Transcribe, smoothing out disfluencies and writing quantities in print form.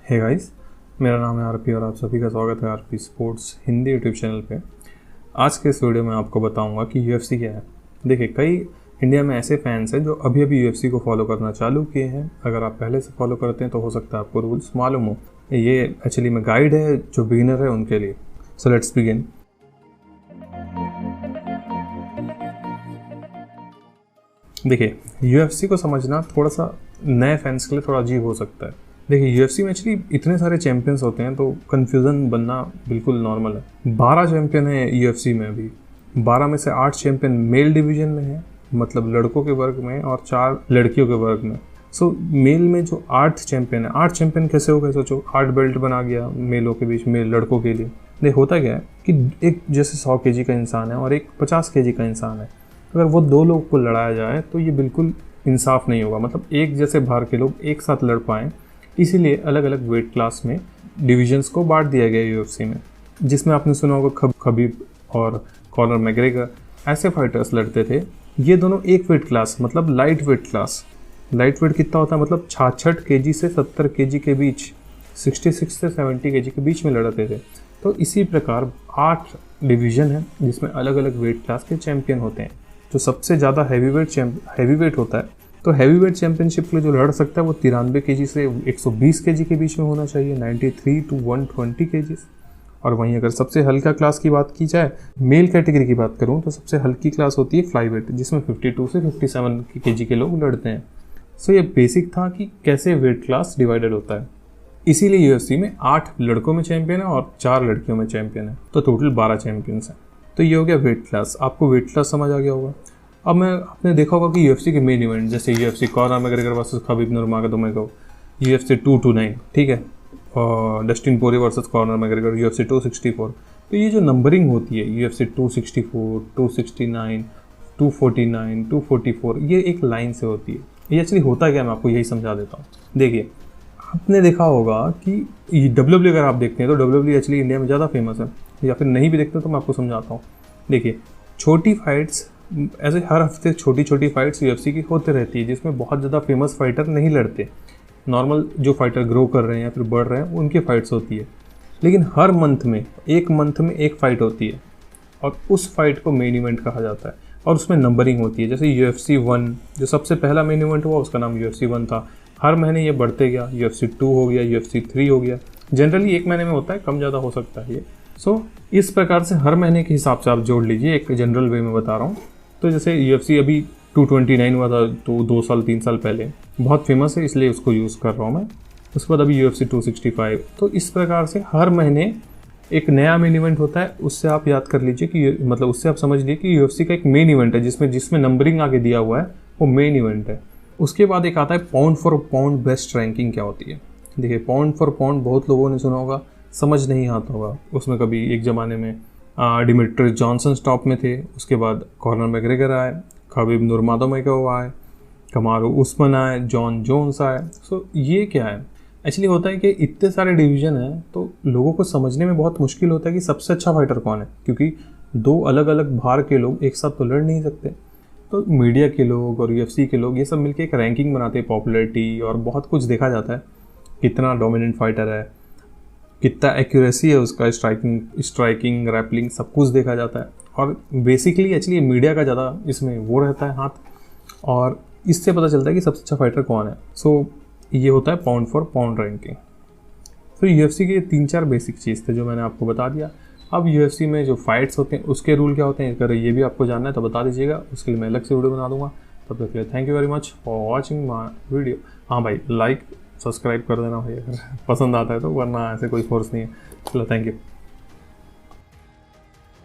Hey guys, मेरा नाम है आरपी और आप सभी का स्वागत है RP sports Hindi YouTube channel पे। आज के इस वीडियो में आपको बताऊंगा कि यूएफसी क्या है। देखिए, कई इंडिया में ऐसे फैंस हैं जो अभी अभी यूएफसी को फॉलो करना चालू किए हैं। अगर आप पहले से फॉलो करते हैं तो हो सकता है आपको रूल्स मालूम हो। ये एक्चुअली में गाइड है जो बिगिनर है उनके लिए। So let's begin. देखिए, यूएफसी को समझना थोड़ा सा नए फैंस के लिए थोड़ा अजीब हो सकता है। देखिए, यूएफसी में एक्चुअली इतने सारे चैंपियंस होते हैं तो कन्फ्यूज़न बनना बिल्कुल नॉर्मल है। 12 चैंपियन है यूएफसी में अभी। 12 में से 8 चैंपियन मेल डिवीजन में है, मतलब लड़कों के वर्ग में, और 4 लड़कियों के वर्ग में। सो मेल में जो 8 चैंपियन है, 8 चैंपियन कैसे हो गए सोचो। 8 बेल्ट बना गया मेलों के बीच में लड़कों के लिए। देख, होता क्या है कि एक जैसे 100 केजी का इंसान है और एक 50 केजी का इंसान है। अगर वो दो लोग को लड़ाया जाए तो ये बिल्कुल इंसाफ नहीं होगा। मतलब एक जैसे भार के लोग एक साथ लड़ पाएँ, इसीलिए अलग अलग वेट क्लास में डिविजन्स को बांट दिया गया यूएफसी में, जिसमें आपने सुना होगा खबीब और कॉनर मैग्रेगर ऐसे फाइटर्स लड़ते थे। ये दोनों एक वेट क्लास, मतलब light weight class. Light weight कितना होता है, मतलब 66 केजी से 70 केजी के बीच, 66 से 70 केजी के बीच में लड़ते थे। तो इसी प्रकार 8 डिवीज़न है जिसमें अलग अलग वेट क्लास के चैंपियन होते हैं। जो सबसे ज़्यादा हैवी वेट होता है, तो हैवी वेट चैंपियनशिप के लिए जो लड़ सकता है वो 93 केजी से 120 केजी के बीच में होना चाहिए, 93 टू 120 केजी। और वहीं अगर सबसे हल्का क्लास की बात की जाए, मेल कैटेगरी की बात करूं, तो सबसे हल्की क्लास होती है फ्लाई वेट, जिसमें 52 से 57 केजी के लोग लड़ते हैं। सो ये बेसिक था कि कैसे वेट क्लास डिवाइडेड होता है। इसीलिए यूएफसी में 8 लड़कों में चैंपियन है और 4 लड़कियों में चैंपियन है, तो टोटल 12 चैंपियंस हैं। तो ये हो गया वेट क्लास। आपको वेट क्लास समझ आ गया होगा। अब आपने देखा होगा कि यूएफसी के मेन इवेंट, जैसे UFC Conor McGregor versus Khabib Nurmagomedov, UFC 229, ठीक है, और Dustin Poirier versus Conor McGregor, UFC 264। तो ये जो नंबरिंग होती है, यूएफसी 264, 269, 249, 244, ये एक लाइन से होती है। ये एक्चुअली होता क्या है, मैं आपको यही समझा देता हूँ। देखिए, आपने देखा होगा कि डब्ल्यूडब्ल्यू अगर आप देखते हैं तो डब्ल्यूडब्ल्यू एक्चुअली इंडिया में ज़्यादा फेमस है, या फिर नहीं भी देखते तो मैं आपको समझाता हूँ। देखिए, छोटी फाइट्स ऐसे हर हफ्ते छोटी छोटी फाइट्स यूएफसी की होते रहती है, जिसमें बहुत ज़्यादा फेमस फाइटर नहीं लड़ते। नॉर्मल जो फाइटर ग्रो कर रहे हैं या फिर बढ़ रहे हैं उनकी फाइट्स होती है। लेकिन हर मंथ में एक फाइट होती है, और उस फाइट को मेन इवेंट कहा जाता है, और उसमें नंबरिंग होती है। जैसे यूएफसी 1 जो सबसे पहला मेन इवेंट हुआ, उसका नाम यूएफसी 1 था। हर महीने ये बढ़ते गया, यूएफसी 2 हो गया, यूएफसी 3 हो गया। जनरली एक महीने में होता है, कम ज़्यादा हो सकता है ये। सो इस प्रकार से हर महीने के हिसाब से आप जोड़ लीजिए, एक जनरल वे में बता रहा हूँ। तो जैसे यूएफसी अभी 229 हुआ था, तो 2 साल 3 साल पहले, बहुत फेमस है इसलिए उसको यूज़ कर रहा हूँ मैं। उसके बाद अभी यूएफसी 265। तो इस प्रकार से हर महीने एक नया मेन इवेंट होता है। उससे आप याद कर लीजिए कि मतलब उससे आप समझ लीजिए कि यूएफसी का एक मेन इवेंट है जिसमें नंबरिंग आगे दिया हुआ है, वो मेन इवेंट है। उसके बाद एक आता है pound for pound best ranking क्या होती है। देखिए, पाउंड फॉर पाउंड बहुत लोगों ने सुना होगा, समझ नहीं आता होगा। उसमें कभी एक ज़माने में डिमिट्रियस जॉनसन टॉप में थे, उसके बाद कॉनर मैग्रेगर आए, खबीब नुरमागोदोमोगोव आए, कमारू उस्मान आए, जॉन जोन्स आए। सो ये क्या है, एक्चुअली होता है कि इतने सारे डिवीज़न हैं तो लोगों को समझने में बहुत मुश्किल होता है कि सबसे अच्छा फाइटर कौन है, क्योंकि 2 अलग अलग भार के लोग एक साथ तो लड़ नहीं सकते। तो मीडिया के लोग और यूएफसी के लोग ये सब मिलकर एक रैंकिंग बनाते हैं, पॉपुलैरिटी और बहुत कुछ देखा जाता है, कितना डोमिनेंट फाइटर है, कितना एक्यूरेसी है उसका, स्ट्राइकिंग रैपलिंग सब कुछ देखा जाता है। और बेसिकली एक्चुअली मीडिया का ज़्यादा इसमें वो रहता है हाथ, और इससे पता चलता है कि सबसे अच्छा फाइटर कौन है। सो ये होता है पाउंड फॉर पाउंड रैंकिंग। तो यूएफसी के 3-4 बेसिक चीज़ थे जो मैंने आपको बता दिया। अब यूएफसी में जो फाइट्स होते हैं उसके रूल क्या होते हैं, अगर ये भी आपको जानना है तो बता दीजिएगा, उसके लिए मैं अलग से वीडियो बना दूंगा। तब तक के लिए thank you very much for watching my video. हाँ भाई, लाइक सब्सक्राइब कर देना भाई अगर पसंद आता है तो, वरना ऐसे कोई फोर्स नहीं है। चलो, थैंक यू।